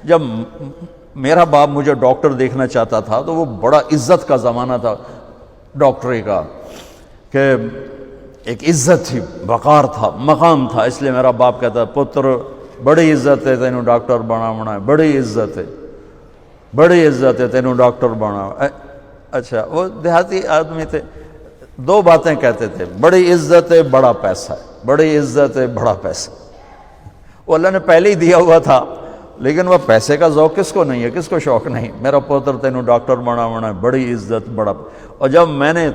جب میرا باپ مجھے ڈاکٹر دیکھنا چاہتا تھا تو وہ بڑا عزت کا زمانہ تھا ڈاکٹری کا، کہ ایک عزت تھی، وقار تھا، مقام تھا، اس لیے میرا باپ کہتا پتر بڑی عزت ہے تینوں ڈاکٹر بناونا ہے، بڑی عزت ہے، بڑی عزت ہے تینوں ڈاکٹر بنا۔ اچھا، وہ دیہاتی آدمی تھے، دو باتیں کہتے تھے، بڑی عزت ہے بڑا پیسہ ہے، بڑی عزت ہے بڑا پیسہ۔ وہ اللہ نے پہلے ہی دیا ہوا تھا، لیکن وہ پیسے کا ذوق کس کو نہیں ہے، کس کو شوق نہیں، میرا پوتر تینوں ڈاکٹر بناونا ہے، بڑی عزت بڑا۔ اور جب میں نے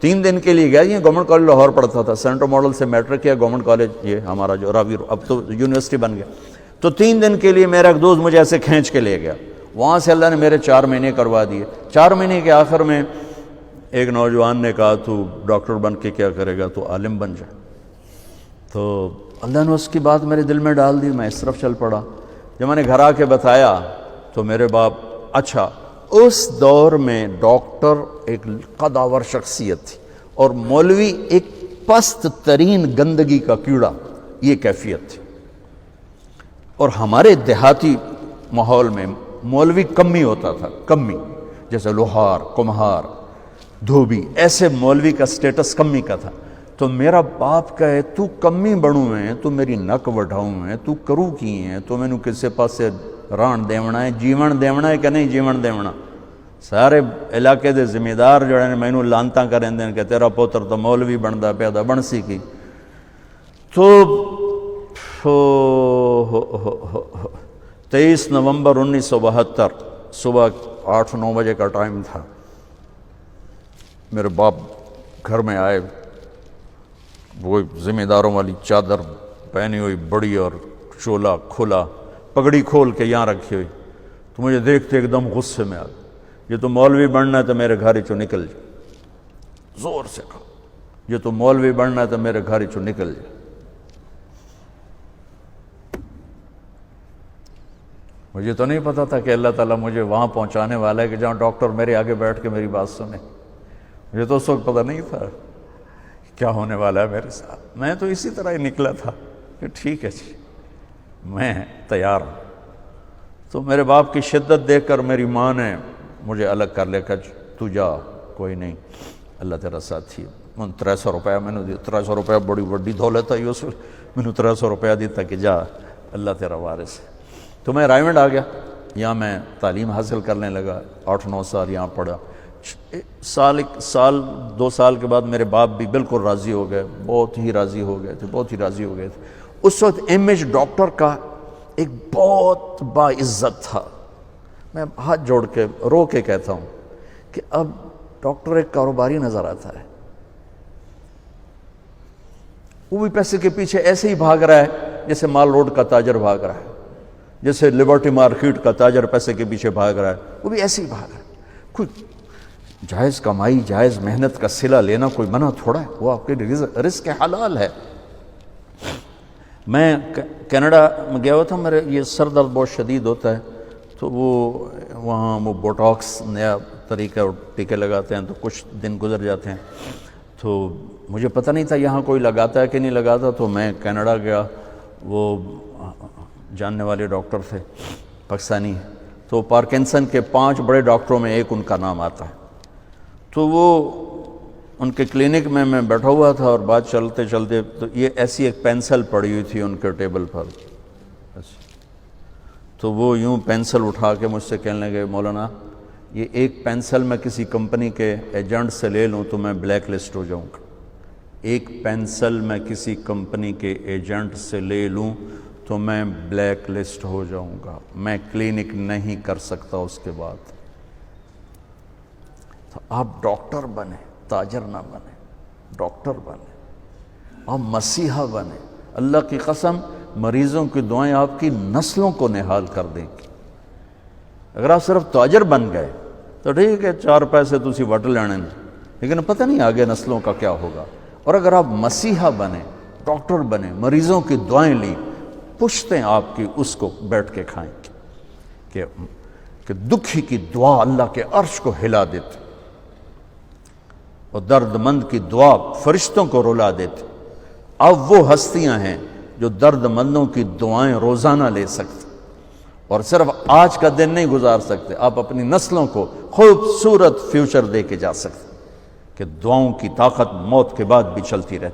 3 دن کے لیے گیا، یہ گورنمنٹ کالج لاہور پڑھتا تھا، سینٹر ماڈل سے میٹرک کیا، گورنمنٹ کالج یہ ہمارا جو راوی اب تو یونیورسٹی بن گیا، تو 3 دن کے لیے میرا ایک دوست مجھے ایسے کھینچ کے لے گیا، وہاں سے اللہ نے میرے 4 مہینے کروا دیے۔ 4 مہینے کے آخر میں ایک نوجوان نے کہا تو ڈاکٹر بن کے کیا کرے گا، تو عالم بن جائے۔ تو اللہ نے اس کی بات میرے دل میں ڈال دی، میں اس طرف چل پڑا۔ جب میں نے گھر آ کے بتایا تو میرے باپ، اچھا اس دور میں ڈاکٹر ایک قداور شخصیت تھی اور مولوی ایک پست ترین گندگی کا کیڑا، یہ کیفیت تھی۔ اور ہمارے دیہاتی ماحول میں مولوی کمی ہوتا تھا، کمی، جیسے لوہار، کمہار، دھوبی، ایسے مولوی کا سٹیٹس کمی کا تھا۔ تو میرا باپ کہے تو کمی بڑوں ہیں، تو میری نک وڈھاؤں ہیں، تو کرو کی ہیں، تو میں نے کسے پاسے ران دیونا ہے، جیون دیونا ہے کہ نہیں جیون دیونا۔ سارے علاقے دے ذمہ دار جو ہے میں نے لانتاں کریں دیں کہ تیرا پوتر تو مولوی بندا پیدا بن سی کی۔ تو 23 نومبر 1972 صبح 8-9 بجے کا ٹائم تھا، میرے باپ گھر میں آئے، وہ ذمہ داروں والی چادر پہنی ہوئی بڑی اور چولا کھلا، پگڑی کھول کے یہاں رکھی ہوئی، تو مجھے دیکھتے ایک دم غصے میں آ گیا، یہ تو مولوی بننا ہے تو میرے گھر چوں نکل جائے، زور سے کہا یہ تو مولوی بننا ہے تو میرے گھر چوں نکل جائے۔ مجھے تو نہیں پتا تھا کہ اللہ تعالیٰ مجھے وہاں پہنچانے والا ہے کہ جہاں ڈاکٹر میرے آگے بیٹھ کے میری بات سنے۔ مجھے تو اس وقت پتہ نہیں تھا کیا ہونے والا ہے میرے ساتھ۔ میں تو اسی طرح ہی نکلا تھا کہ ٹھیک ہے جی میں تیار ہوں۔ تو میرے باپ کی شدت دیکھ کر میری ماں نے مجھے الگ کر لیا کہ تو جا، کوئی نہیں، اللہ تیرا ساتھی ہے۔ 300 روپیہ میں نے دیا، 300 روپیہ بڑی بڑی دولت ہے اس وقت، میں نے 300 روپیہ دیتا کہ جا اللہ تیرا وارث ہے۔ تو میں رائمنڈ آ گیا، یہاں میں تعلیم حاصل کرنے لگا، 8-9 سال یہاں پڑھا۔ سال 2 سال کے بعد میرے باپ بھی بالکل راضی ہو گئے، بہت ہی راضی ہو گئے تھے، بہت ہی راضی ہو گئے تھے۔ اس وقت امیج ڈاکٹر کا ایک بہت باعزت تھا۔ میں ہاتھ جوڑ کے رو کے کہتا ہوں کہ اب ڈاکٹر ایک کاروباری نظر آتا ہے، وہ بھی پیسے کے پیچھے ایسے ہی بھاگ رہا ہے جیسے مال روڈ کا تاجر بھاگ رہا ہے، جیسے لبرٹی مارکیٹ کا تاجر پیسے کے پیچھے بھاگ رہا ہے، وہ بھی ایسے ہی بھاگ رہا ہے۔ کوئی جائز کمائی، جائز محنت کا صلہ لینا کوئی منع تھوڑا ہے، وہ آپ کے رزق حلال ہے۔ میں کینیڈا میں گیا ہوا تھا، میرے یہ سر درد بہت شدید ہوتا ہے، تو وہاں وہ بوٹاکس نیا طریقہ ٹیکے لگاتے ہیں، تو کچھ دن گزر جاتے ہیں، تو مجھے پتہ نہیں تھا یہاں کوئی لگاتا ہے کہ نہیں لگاتا۔ تو میں کینیڈا گیا، وہ جاننے والے ڈاکٹر تھے پاکستانی، تو پارکنسن کے 5 بڑے ڈاکٹروں میں ایک ان کا نام آتا ہے۔ تو وہ ان کے کلینک میں بیٹھا ہوا تھا اور بات چلتے چلتے تو یہ ایسی ایک پینسل پڑی ہوئی تھی ان کے ٹیبل پر، تو وہ یوں پینسل اٹھا کے مجھ سے کہنے لگے مولانا یہ ایک پینسل میں کسی کمپنی کے ایجنٹ سے لے لوں تو میں بلیک لسٹ ہو جاؤں گا، ایک پینسل میں کسی کمپنی کے ایجنٹ سے لے لوں تو میں بلیک لسٹ ہو جاؤں گا، میں کلینک نہیں کر سکتا اس کے بعد۔ تو آپ ڈاکٹر بنے، تاجر نہ بنے، ڈاکٹر بنے، آپ مسیحا بنے۔ اللہ کی قسم مریضوں کی دعائیں آپ کی نسلوں کو نہال کر دیں گی۔ اگر آپ صرف تاجر بن گئے تو ٹھیک ہے 4 پیسے تسی وٹ لینے، لیکن پتہ نہیں آگے نسلوں کا کیا ہوگا۔ اور اگر آپ مسیحا بنے، ڈاکٹر بنے، مریضوں کی دعائیں لیں، پشتیں آپ کی اس کو بیٹھ کے کھائیں گے کہ دکھی کی دعا اللہ کے عرش کو ہلا دیتے اور درد مند کی دعا فرشتوں کو رلا دیتے۔ اب وہ ہستیاں ہیں جو درد مندوں کی دعائیں روزانہ لے سکتے، اور صرف آج کا دن نہیں گزار سکتے، آپ اپنی نسلوں کو خوبصورت فیوچر دے کے جا سکتے کہ دعاؤں کی طاقت موت کے بعد بھی چلتی رہتی۔